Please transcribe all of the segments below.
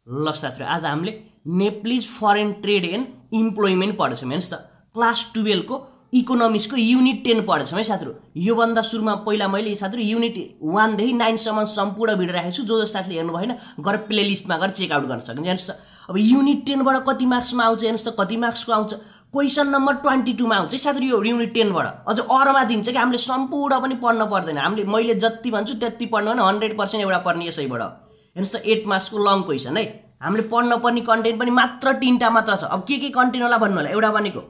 ल साथीहरु आज हामीले Nepalese foreign trade and employment पढ्छौं। हेर्नुस् त क्लास 12 को इकोनोमिक्स को युनिट 10 पढ्छौं है साथीहरु। यो भन्दा सुरुमा पहिला मैले साथीहरु युनिट 1 देखि 9 सम्म सम्पूर्ण भिडियो राखेको छु। जो साथीले हेर्नु भएन गएर प्लेलिस्टमा गएर चेक आउट गर्न सक्नुहुन्छ। हेर्नुस् त अब युनिट 10 बाट कति मार्क्समा आउँछ हेर्नुस् त कति मार्क्सको आउँछ। क्वेशन नम्बर 22 मा आउँछ है साथीहरु यो युनिट 10 बाट। अझ अरमा दिन्छ कि हामीले सम्पूर्ण पनि पढ्न पर्दैन। हामीले मैले जति भन्छु त्यति पढ्नु भने 100% एउटा पर्ने यसैबाट। हेर्नुस् त 8 मार्क्स को लङ क्वेशन है। हामीले पढ्न पर्ने कन्टेन्ट पनि मात्र 3टा मात्र छ। अब के कन्टेन्ट होला भन्नु होला। एउटा भनेको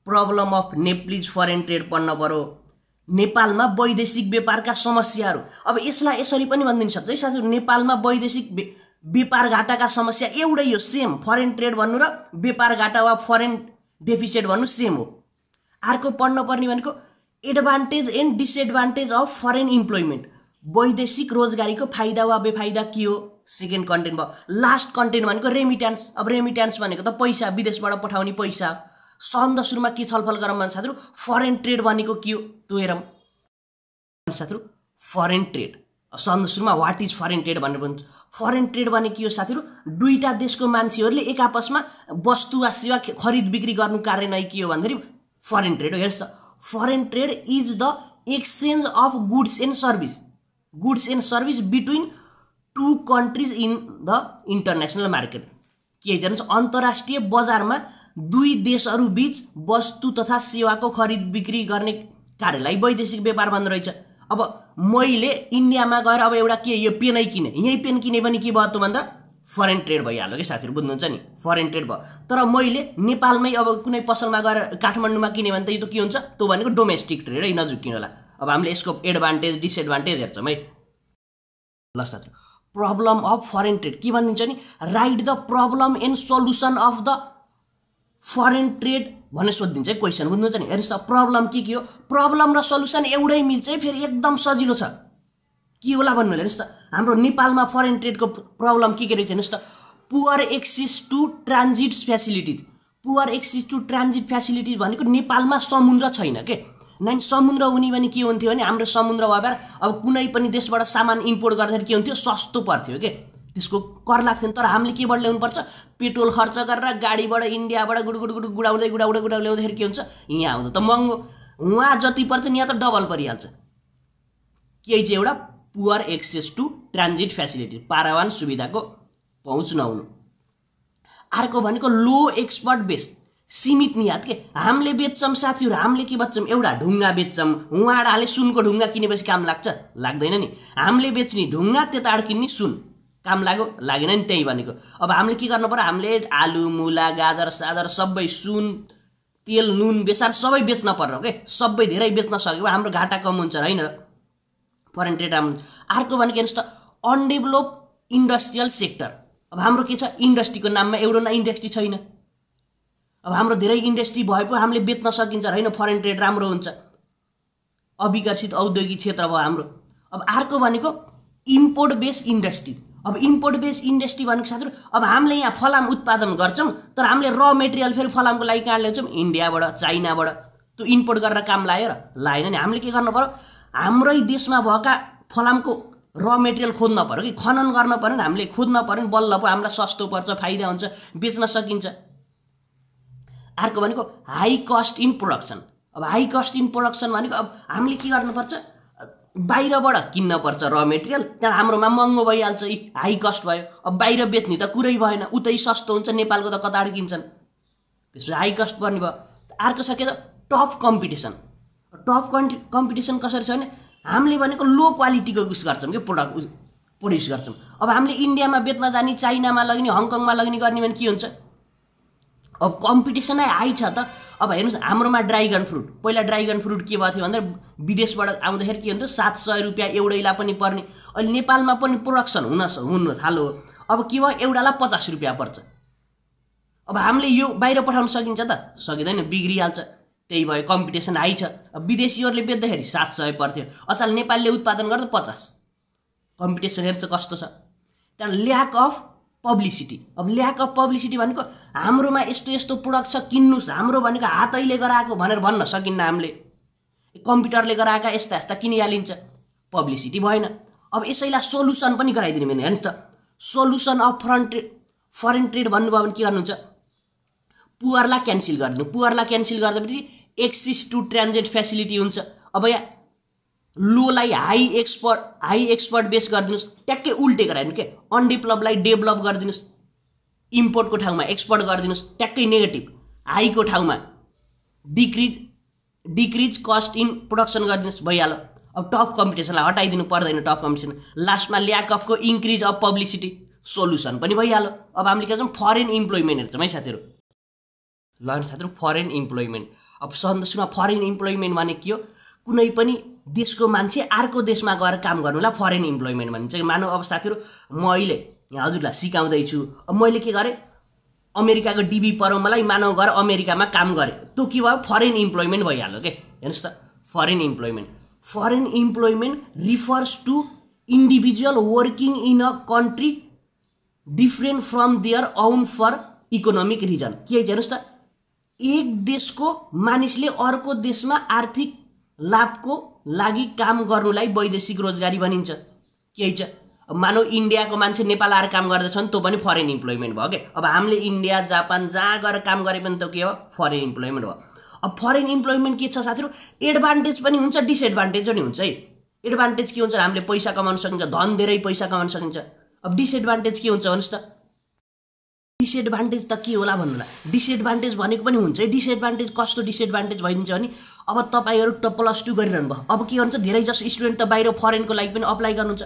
problem of Nepalese foreign trade पढ्न पर्यो। नेपालमा वैदेशिक व्यापारका समस्याहरू। अब यसलाई यसरी पनि भनिदिन सक्छ है साथीहरु। नेपालमा वैदेशिक व्यापार घाटाका समस्या एउटै हो, सेम। फरेन ट्रेड भन्नु र व्यापार घाटा वा फरेन डेफिसिट भन्नु सेम हो। अर्को पढ्न पर्ने भनेको advantage and disadvantage of foreign employment. वैदेशिक रोजगारीको फाइदा वा बेफाइदा के हो, सेकेन्ड कन्टेन्ट भयो। लास्ट कन्टेन्ट भनेको रेमिट्यान्स। अब रेमिट्यान्स भनेको त पैसा, विदेशबाट पठाउने पैसा। सन्द सुरुमा के छलफल गरौँ भने साथीहरु फरेन ट्रेड भनेको के हो त्यो हेरौँ साथीहरु। फरेन ट्रेड सन्द सुरुमा व्हाट इज फरेन ट्रेड भनेर भन्छ। फरेन ट्रेड भनेको के हो साथीहरु, दुईटा देशको मान्छेहरुले एक आपसमा वस्तु वा सेवा खरिद बिक्री गर्नु कार्य नै के हो भन्दाखेरि फरेन ट्रेड हो। हेर्नुस् त foreign trade is the exchange of goods and service between two countries in the international market. के हेर्नुस् अन्तर्राष्ट्रिय बजारमा दुई देशहरु बीच वस्तु तथा सेवाको खरिद बिक्री गर्ने कार्यलाई वैदेशिक व्यापार भन्दो रहेछ। अब मैले इन्डियामा गएर अब एउटा के यो पेनै किने, यही पेन किने भने के भयो त भन्दा फरेन ट्रेड भइहाल्यो के साथीहरु, बुझ्नुहुन्छ नि, फरेन ट्रेड भयो। तर मैले नेपालमै अब कुनै पसलमा गएर काठमाडौँमा किने भने त यो त के हुन्छ, त्यो भनेको डोमेस्टिक ट्रेड है, नजुकिनु होला। अब हामीले यसको एडभान्टेज डिसएडभान्टेज हेर्छौं है। ल साथीहरु प्रब्लम अफ फरेन ट्रेड के भनिन्छ नि, right the problem and solution of the foreign trade भने सोधिदिन्छ है क्वेशन, बुझ्नुहुन्छ नि। हेर्नुस् त प्रब्लम के हो, प्रब्लम र सोलुसन एउटै मिल्छ है, फेरि एकदम सजिलो छ। के होला भन्नु हेर्नुस् त हाम्रो नेपालमा फरेन ट्रेडको प्रब्लम के रहेछ हेर्नुस् त, poor access to transit facilities. Poor access to transit facilities भनेको नेपालमा समुद्र छैन के। नाइन समुद्र हुने भने के हुन्थ्यो भने हाम्रो समुद्र भएर अब कुनै पनि देशबाट सामान इम्पोर्ट गर्दाखेरि के हुन्थ्यो, सस्तो पर्थ्यो के, त्यसको कर लाग्थ्यो। तर हामीले केबाट ल्याउनु पर्छ, पेट्रोल खर्च गरेर गाडीबाट इन्डियाबाट गुडगुड गुडाउँदै ल्याउँदाखेरि के हुन्छ, यहाँ आउँदा त महँगो, वहाँ जति पर्छ यहाँ त डबल परिहाल्छ। के चाहिँ एउटा poor access to transit facility, पारावान सुविधाको पहुँच नहुनु। अर्को भनेको लो एक्सपर्ट बेस, सीमित नियात के। हामीले बेच्छौं साथीहरु, हामीले के बेच्छौं, एउटा ढुङ्गा बेच्छौं, उहाँहरूले सुनको ढुङ्गा किनेपछि काम लाग्छ, लाग्दैन नि। हामीले बेच्ने ढुङ्गा त्यताबाट किन्ने सुन, काम लाग्यो, लागेन नि, त्यही भनेको। अब हामीले के गर्नु पर्यो, हामीले आलु मुला गाजर साजर सबै सुन तेल नुन बेसार सबै बेच्न पर्यो के। सबै धेरै बेच्न सक्यो हाम्रो घाटा कम हुन्छ हैन, फरेन ट्रेड राम्रो। अर्को भनेको हेर्नुस् त अनडेभलप इन्डस्ट्रियल सेक्टर। अब हाम्रो के छ, इन्डस्ट्रीको नाममा एउटा न इन्डस्ट्री छैन। अब हाम्रो धेरै इन्डस्ट्री भए पो हामीले बेच्न सकिन्छ हैन, फरेन ट्रेड राम्रो हुन्छ। अविकसित औद्योगिक क्षेत्र भयो हाम्रो। अब अर्को भनेको इम्पोर्ट बेस्ड इन्डस्ट्री। अब इम्पोर्ट बेस्ड इन्डस्ट्री भनेको साथीहरु, अब हामीले यहाँ फलाम उत्पादन गर्छौं, तर हामीले र मेटेरियल फेरि फलामको लागि कहाँ ल्याउँछौं, इन्डियाबाट चाइनाबाट। त्यो इम्पोर्ट गरेर काम लाग्यो र लागेन नि। हामीले के गर्नु पर्यो, हाम्रै देशमा भएका फलामको र मेटेरियल खोज्न पर्यो कि, खनन गर्न पर्यो नि, हामीले खोज्न पर्यो नि, बल्ल पो हामीलाई सस्तो पर्छ, फाइदा हुन्छ, बेच्न सकिन्छ। अर्को भनेको हाई कस्ट इन प्रोडक्सन। अब हाई कस्ट इन प्रोडक्सन भनेको अब हामीले के गर्नुपर्छ, बाहिरबाट किन्न पर्छ र मेटेरियल, त्यहाँ हाम्रोमा महँगो भइहाल्छ, हाई कस्ट भयो। अब बाहिर बेच्ने त कुरै भएन, उतै सस्तो हुन्छ, नेपालको त कताड किन्छन्, त्यसपछि हाई कस्ट पर्ने भयो। अर्को छ के, टफ कम्पिटिसन। टफ कम्पिटिसन कसरी छ भने हामीले भनेको लो क्वालिटीको युज गर्छौं के, प्रोड्युस गर्छौं। अब हामीले इन्डियामा बेच्न जाने, चाइनामा लग्ने, हङकङमा लग्ने गर्ने भने के हुन्छ, अब कम्पिटिसन हाई छ त। अब हेर्नुस् हाम्रोमा ड्राइगन फ्रुट, पहिला ड्राइगन फ्रुट के भयो थियो भन्दा विदेशबाट आउँदाखेरि के हुन्थ्यो, 700 रुपैयाँ एउटैलाई पनि पर्ने। अहिले नेपालमा पनि प्रोडक्सन हुन थाल्यो, अब के भयो, एउटालाई 50 रुपैयाँ पर्छ। अब हामीले यो बाहिर पठाउन सकिन्छ त, सकिँदैन, बिग्रिहाल्छ। त्यही भयो कम्पिटिसन हाई छ। अब विदेशीहरूले बेच्दाखेरि 700 पर्थ्यो, अचल नेपालले उत्पादन गर्दा 50। कम्पिटिसन हेर्छ कस्तो छ। त्यहाँ ल्याक अफ पब्लिसिटी। अब ल्याक अफ पब्लिसिटी भनेको हाम्रोमा यस्तो यस्तो प्रोडक्ट छ, किन्नुस्, हाम्रो भनेको हातैले गराएको भनेर भन्न सकिन्न, हामीले कम्प्युटरले गराएका यस्ता यस्ता किनिहालिन्छ, पब्लिसिटी भएन। अब यसैलाई सोलुसन पनि गराइदिनु भने हेर्नुस् त, सोलुसन अफ फरेन ट्रेड भन्नुभयो भने के गर्नुहुन्छ, पुअरलाई क्यान्सल गरिदिनु, पुअरलाई क्यान्सल गर्दापछि एक्सेस टु ट्रान्जिट फेसिलिटी हुन्छ। अब यहाँ लोलाई हाई एक्सपर्ट बेस गरिदिनुहोस्, ट्याक्कै उल्टे गराइदिनु के, अनडेभलपलाई डेभलप गरिदिनुहोस्, इम्पोर्टको ठाउँमा एक्सपोर्ट गरिदिनुहोस्, ट्याक्कै नेगेटिभ, हाईको ठाउँमा डिक्रिज कस्ट इन प्रोडक्सन गरिदिनुहोस्, भइहाल्यो। अब टफ कम्पिटिसनलाई हटाइदिनु पर्दैन, टफ कम्पिटिसन लास्टमा ल्याक अफको इन्क्रिज अफ पब्लिसिटी, सोल्युसन पनि भइहाल्यो। अब हामीले के भन्छौँ, फरेन इम्प्लोइमेन्ट हेर्छौँ है साथीहरू। ल साथीहरू, फरेन इम्प्लोइमेन्ट, अब सन्दर्भमा फरेन इम्प्लोइमेन्ट भने के हो, कुनै पनि देशको मान्छे अर्को देशमा गएर काम गर्नुलाई फरेन इम्प्लोइमेन्ट भनिन्छ। मानव अब साथीहरू म अहिले यहाँ हजुरलाई सिकाउँदैछु, अब मैले के गरेँ, अमेरिकाको डिबी पढाउँ, मलाई मानव गएर अमेरिकामा काम गरेँ, त्यो के भयो, फरेन इम्प्लोइमेन्ट भइहाल्यो के। हेर्नुहोस् त, foreign employment refers to individual working in a country different from their own for economic reason. के हेर्नुहोस् त, एक देशको मानिसले अर्को देशमा आर्थिक लाभको लागि काम गर्नुलाई वैदेशिक रोजगारी भनिन्छ। के छ, मानव इन्डियाको मान्छे नेपाल आएर काम गर्दैछन्, त्यो पनि फरेन इम्प्लोइमेन्ट भयो के। अब हामीले इन्डिया जापान जहाँ गएर काम गरे पनि त के हो, फरेन इम्प्लोइमेन्ट भयो। अब फरेन इम्प्लोइमेन्ट के छ साथीहरू, एडभान्टेज पनि हुन्छ डिसएडभान्टेज पनि हुन्छ है। एडभान्टेज के हुन्छ, हामीले पैसा कमाउन सकिन्छ, धन धेरै पैसा कमाउन सकिन्छ। अब डिसएडभान्टेज के हुन्छ भन्नुहोस् त, डिसएडभान्टेज त के होला भन्नुलाई, डिसएडभान्टेज भनेको पनि हुन्छ है। डिसएडभान्टेज कस्तो डिसएडभान्टेज भइदिन्छ भने, अब तपाईँहरू +2 गरिरहनु भयो, अब के गर्नुहुन्छ, धेरै जसो स्टुडेन्ट त बाहिर फरेनको लागि पनि अप्लाई गर्नुहुन्छ,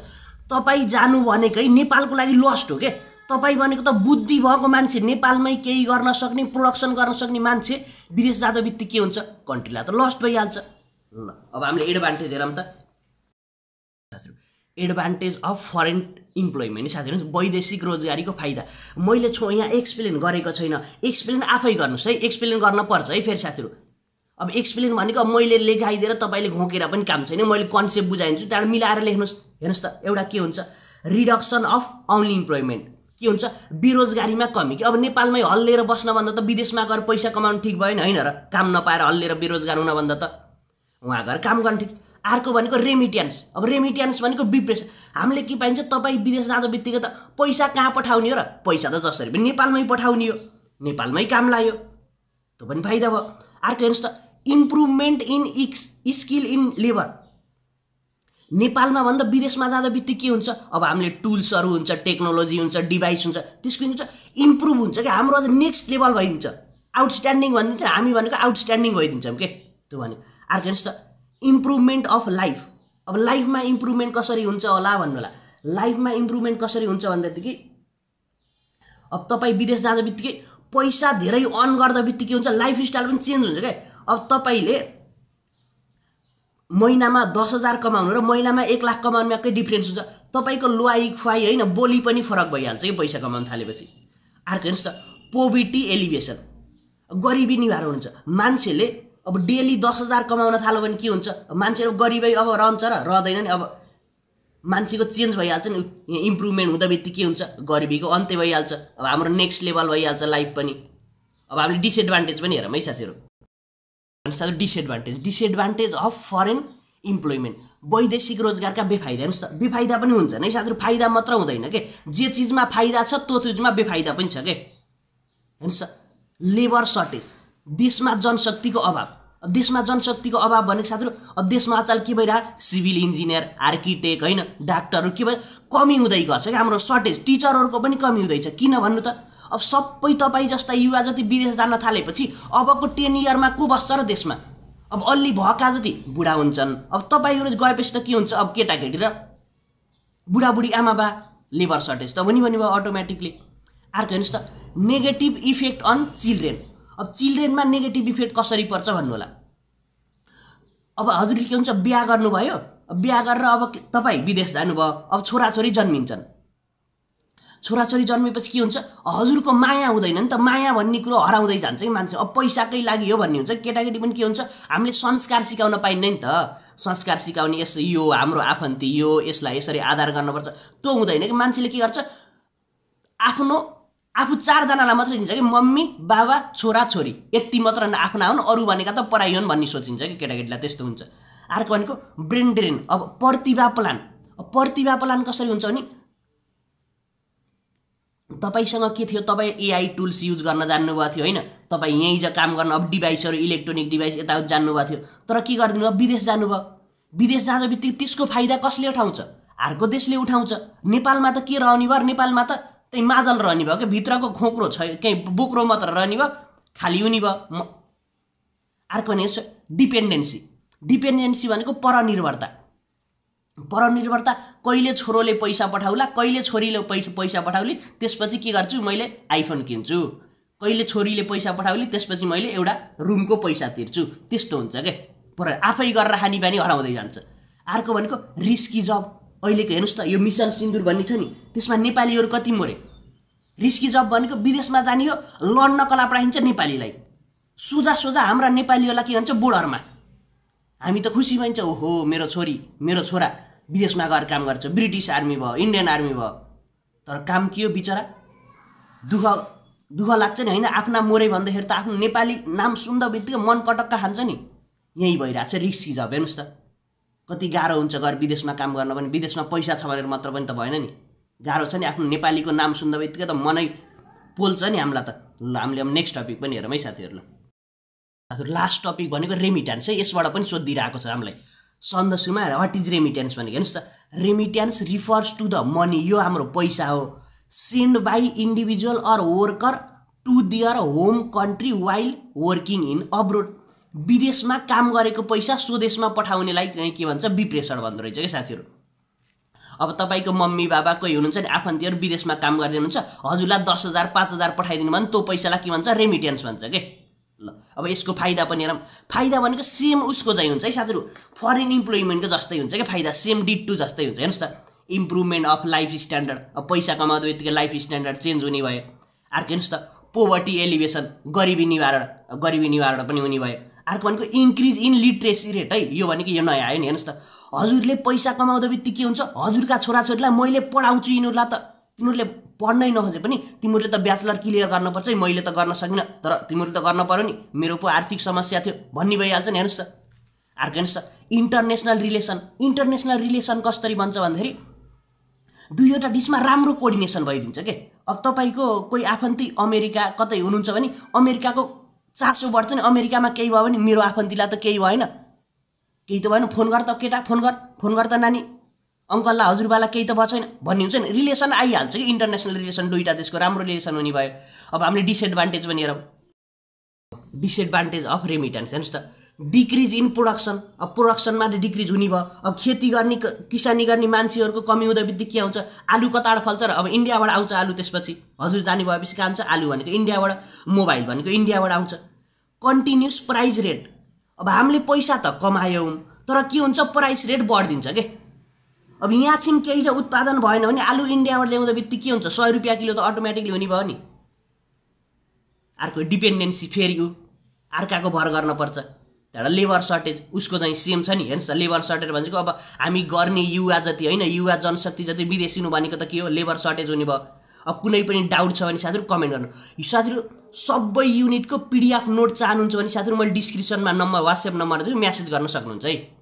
तपाईँ जानु भनेकै नेपालको लागि लस्ट हो के। तपाईँ भनेको त बुद्धि भएको मान्छे, नेपालमै केही गर्न सक्ने, प्रोडक्सन गर्न सक्ने मान्छे विदेश जाँदा बित्तिकै के हुन्छ, कन्ट्रीलाई त लस्ट भइहाल्छ। ल अब हामीले एडभान्टेज हेरौँ त साथीहरू, एडभान्टेज अफ फरेन इम्प्लोइमेन्ट साथीहरू, वैदेशिक रोजगारीको फाइदा मैले यहाँ एक्सप्लेन गरेको छैन, एक्सप्लेन आफै गर्नुहोस् है, एक्सप्लेन गर्न पर्छ है फेरि साथीहरू। अब एक्सप्लेन भनेको मैले लेखाइदिएर तपाईँले घोकेर पनि काम छैन, मैले कन्सेप्ट बुझाइदिन्छु, त्यहाँबाट मिलाएर लेख्नुहोस्। हेर्नुहोस् त, एउटा के हुन्छ, रिडक्सन अफ अनइम्प्लोइमेन्ट, के हुन्छ, बेरोजगारीमा कमी। कि अब नेपालमै हल्लिएर बस्नभन्दा त विदेशमा गएर पैसा कमाउनु ठिक भएन होइन र, काम नपाएर हल्लिएर बेरोजगार हुनभन्दा त उहाँ गएर काम गर्नु ठिक। अर्को भनेको रेमिट्यान्स, अब रेमिट्यान्स भनेको विप्रेस, हामीले के पाइन्छ, तपाईँ विदेश जाँदा बित्तिकै त पैसा कहाँ पठाउने हो र, पैसा त जसरी पनि नेपालमै पठाउने हो, नेपालमै काम लाग्यो, त्यो पनि फाइदा भयो। अर्को हेर्नुहोस् त, improvement in skill in labour, नेपालमा भन्दा विदेशमा जाँदा बित्तिकै के हुन्छ, अब हामीले टुल्सहरू हुन्छ, टेक्नोलोजी हुन्छ, डिभाइस हुन्छ, त्यसको हुन्छ इम्प्रुभ हुन्छ कि हाम्रो अझ नेक्स्ट लेभल भइदिन्छ, आउटस्ट्यान्डिङ भनिदिन्छ, हामी भनेको आउटस्ट्यान्डिङ भइदिन्छौँ के, त्यो भन्यो। अर्को हेर्नुहोस् त, इम्प्रुभमेन्ट अफ लाइफ, अब लाइफमा इम्प्रुभमेन्ट कसरी हुन्छ होला भन्नुलाई, लाइफमा इम्प्रुभमेन्ट कसरी हुन्छ भन्दादेखि, अब तपाईँ विदेश जाँदा बित्तिकै पैसा धेरै अर्न गर्दा बित्तिकै हुन्छ, लाइफस्टाइल पनि चेन्ज हुन्छ क्या। अब तपाईँले महिनामा 10,000 कमाउनु र महिनामा 1 लाख कमाउनुमा केही डिफ्रेन्स हुन्छ, तपाईँको लुवाई खुवाई होइन, बोली पनि फरक भइहाल्छ कि पैसा कमाउन थालेपछि। अर्को हेर्नुहोस् त, पोभर्टी एलिभेसन, गरिबी निवारण हुन्छ। मान्छेले अब डेली 10,000 कमाउन थाल्यो भने के हुन्छ, मान्छेहरू गरिबै अब रहन्छ र रहँदैन नि, अब मान्छेको चेन्ज भइहाल्छ नि, इम्प्रुभमेन्ट हुँदा बित्तिकै के हुन्छ, गरिबीको अन्त्य भइहाल्छ, अब हाम्रो नेक्स्ट लेभल भइहाल्छ लाइफ पनि। अब हामीले डिसएडभान्टेज पनि हेरौँ है साथीहरू। डिसएडभान्टेज अफ फरेन इम्प्लोइमेन्ट, वैदेशिक रोजगारका बेफाइदा। हेर्नुहोस् त, बेफाइदा पनि हुन्छ नि साथीहरू, फाइदा मात्र हुँदैन के, जे चिजमा फाइदा छ त्यो चिजमा बेफाइदा पनि छ के। हेर्नुहोस् त, लेबर सर्टेज, देशमा जनशक्तिको अभाव। देशमा जनशक्तिको अभाव भनेको साथीहरू, अब देशमा आजकल के भइरहेको, सिभिल इन्जिनियर, आर्किटेक्ट होइन, डाक्टरहरू के भयो, कमी हुँदै गएको छ क्या, हाम्रो सर्टेज, टिचरहरूको पनि कमी हुँदैछ। किन भन्नु त, अब सबै तपाईँ जस्ता युवा जति विदेश जान थालेपछि अबको 10 इयरमा को बस्छ र देशमा, अब अलि भएका जति बुढा हुन्छन्। अब तपाईँहरू गएपछि त के हुन्छ, अब केटाकेटी र बुढाबुढी आमाबा, लेबर सर्टेज त पनि भयो अटोमेटिकली। अर्को हेर्नुहोस् त, नेगेटिभ इफेक्ट अन चिल्ड्रेन, अब चिल्ड्रेनमा नेगेटिभ इफेक्ट कसरी पर्छ भन्नु होला। अब हजुरले के हुन्छ, बिहा गर्नुभयो, बिहा गरेर अब तपाईँ विदेश जानुभयो, अब छोराछोरी जन्मिन्छन्, छोराछोरी जन्मेपछि के हुन्छ, हजुरको माया हुँदैन नि त, माया भन्ने कुरो हराउँदै जान्छ कि मान्छे, अब पैसाकै लागि हो भन्ने हुन्छ। केटाकेटी पनि के हुन्छ, हामीले संस्कार सिकाउन पाइन्न नि त, संस्कार सिकाउने यस यो हाम्रो आफन्ती यो यसलाई यसरी आधार गर्नुपर्छ, त्यो हुँदैन कि। मान्छेले के गर्छ, आफू 4 जनालाई मात्र दिन्छ कि, मम्मी बाबा छोरा छोरी यति मात्र आफ्ना हुन्, अरू भनेका त पराई हुन् भन्ने सोचिन्छ कि केटाकेटीलाई, त्यस्तो हुन्छ। अर्को भनेको ब्रेन ड्रेन, अब प्रतिभा प्लान। प्रतिभा प्लान कसरी हुन्छ भने, तपाईसँग के थियो, तपाईँ एआई टुल्स युज गर्न जान्नुभएको थियो होइन, तपाईँ यहीँ ज काम गर्न अब डिभाइसहरू इलेक्ट्रोनिक डिभाइस यताउति जान्नुभएको थियो, तर के गरिदिनु भयो, विदेश जानुभयो। विदेश जाँदा बित्तिकै त्यसको फाइदा कसले उठाउँछ, अर्को देशले उठाउँछ। नेपालमा त के रहने भयो, नेपालमा त त्यही मादल रहने भयो क्या, भित्रको खोक्रो छ कहीँ बोक्रो मात्र रहने भयो, खाली हुने भयो। अर्को भनेको डिपेन्डेन्सी। डिपेन्डेन्सी भनेको परनिर्भरता। परनिर्भरता, कहिले छोरोले पैसा पठाउला, कहिले छोरीले पैसा पठाउली, त्यसपछि के गर्छु मैले आइफोन किन्छु, कहिले छोरीले पैसा पठाउली त्यसपछि मैले एउटा रुमको पैसा तिर्छु, त्यस्तो हुन्छ क्या। पर आफै गरेर खाने बानी हराउँदै जान्छ। अर्को भनेको रिस्की जब। अहिलेको हेर्नुहोस् त यो मिसन सिन्दुर भन्ने छ नि, त्यसमा नेपालीहरू कति मरे। रिस्की जब भनेको विदेशमा जाने हो, लड्नको लागि पठाइन्छ नेपालीलाई, सोझा सोझा हाम्रा नेपालीहरूलाई के भन्छ बोर्डरमा। हामी त खुसी भइन्छ, ओहो मेरो छोरी मेरो छोरा विदेशमा गएर काम गर्छ, ब्रिटिस आर्मी भयो, इन्डियन आर्मी भयो। तर काम के हो बिचरा, दुःख लाग्छ नि होइन। आफ्ना मोरे भन्दाखेरि त आफ्नो नेपाली नाम सुन्दा बित्तिकै मन कटक्का खान्छ नि। यही भइरहेछ रिस्की जब। हेर्नुहोस् त कति गाह्रो हुन्छ गएर विदेशमा काम गर्न पनि। विदेशमा पैसा छ भनेर मात्र पनि त भएन नि, गाह्रो छ नि। आफ्नो नेपालीको नाम सुन्दा बित्तिकै त मनै पोल्छ नि हामीलाई त। ल हामीले अब नेक्स्ट टपिक पनि हेरौँ है साथीहरू। लास्ट टपिक भनेको रेमिट्यान्स है। यसबाट पनि सोधिरहेको छ हामीलाई सन्दर्भमा, व्हाट इज रेमिट्यान्स भनेको। हेर्नुहोस् त, remittance refers to the money, यो हाम्रो पैसा हो, send by individual or worker to their home country while working in abroad. विदेशमा काम गरेको पैसा स्वदेशमा पठाउनेलाई के भन्छ, विप्रेषण भन्दो रहेछ क्या साथीहरू। अब तपाईँको मम्मी बाबा कोही हुनुहुन्छ नि, आफन्तीहरू विदेशमा काम गर्दै हुनुहुन्छ, हजुरलाई 10,000 5,000 पठाइदिनु भने त्यो पैसालाई के भन्छ, रेमिट्यान्स भन्छ के। ल अब यसको फाइदा पनि हेरौँ। फाइदा भनेको सेम उसको चाहिँ हुन्छ है साथीहरू, फरेन इम्प्लोइमेन्टको जस्तै हुन्छ क्या फाइदा, सेम डिट टु जस्तै हुन्छ। हेर्नुहोस् त, इम्प्रुभमेन्ट अफ लाइफ स्ट्यान्डर्ड। अब पैसा कमाउँदा बित्तिकै लाइफ स्ट्यान्डर्ड चेन्ज हुने भयो। अर्को हेर्नुहोस् त, पोभर्टी एलिभेसन, गरिबी निवारण पनि हुने भयो। अर्को भनेको इन्क्रिज इन लिट्रेसी रेट है, यो भनेको यो नयाँ आयो नि। हेर्नुहोस् त, हजुरले पैसा कमाउँदा बित्तिकै के हुन्छ, हजुरका छोराछोरीलाई मैले पढाउँछु, यिनीहरूलाई त तिमीहरूले पढ्नै नखोजे पनि तिमीहरूले त ब्याचलर क्लियर गर्नुपर्छ है, मैले त गर्न सकिनँ तर तिमीहरूले त गर्न पर्यो नि, मेरो पो आर्थिक समस्या थियो भन्ने भइहाल्छ नि। हेर्नुहोस् त, अर्को हेर्नुहोस् त, इन्टरनेसनल रिलेसन। इन्टरनेसनल रिलेसन कसरी भन्छ भन्दाखेरि दुईवटा डिसमा राम्रो कोअर्डिनेसन भइदिन्छ के। अब तपाईँको कोही आफन्ती अमेरिका कतै हुनुहुन्छ भने अमेरिकाको चासो बढ्छ नि, अमेरिकामा केही भयो भने मेरो आफन्तीलाई त केही भएन, केही त भएन, फोन गर त केटा, फोन गर त नानी, अङ्कललाई हजुरबालाई केही त भएको छैन भन्ने हुन्छ नि। रिलेसन आइहाल्छ कि, इन्टरनेसनल रिलेसन दुईवटा देशको राम्रो रिलेसन हुने भयो। अब हामीले डिसएडभान्टेज पनि हेरौँ। Disadvantage of remittance. हेर्नुहोस् त, डिक्रिज इन प्रोडक्सन। अब प्रोडक्सनमा डिक्रिज हुने भयो। अब खेती गर्ने किसानी गर्ने मान्छेहरूको कमी हुँदा बित्तिकै के आउँछ, आलु कताबाट फल्छ र अब इन्डियाबाट आउँछ आलु। त्यसपछि हजुर जाने भएपछि कहाँ आउँछ, आलु भनेको इन्डियाबाट, मोबाइल भनेको इन्डियाबाट आउँछ। Continuous price rate. अब हामीले पैसा त कमायौँ तर के हुन्छ, प्राइस रेट बढिदिन्छ के। अब यहाँ छिन् केही चाहिँ उत्पादन भएन भने आलु इन्डियाबाट ल्याउँदा बित्तिकै के हुन्छ, 100 रुपियाँ किलो त अटोमेटिकली हुने भयो नि। अर्को डिपेन्डेन्सी, फेरि ऊ अर्काको भर गर्न पर्छ। त्यहाँबाट लेबर सर्टेज, उसको चाहिँ सेम छ नि। हेर्नुहोस्, लेबर सर्टेज भनेको अब हामी गर्ने युवा जति होइन, युवा जनशक्ति जति विदेशिनु भनेको त के हो, लेबर सर्टेज हुने भयो। अब कुनै पनि डाउट छ भने साथीहरू कमेन्ट गर्नु। साथीहरू सबै युनिटको PDF नोट चाहनुहुन्छ भने साथीहरू मैले डिस्क्रिप्सनमा नम्बर, WhatsApp नम्बर चाहिँ म्यासेज गर्न सक्नुहुन्छ है।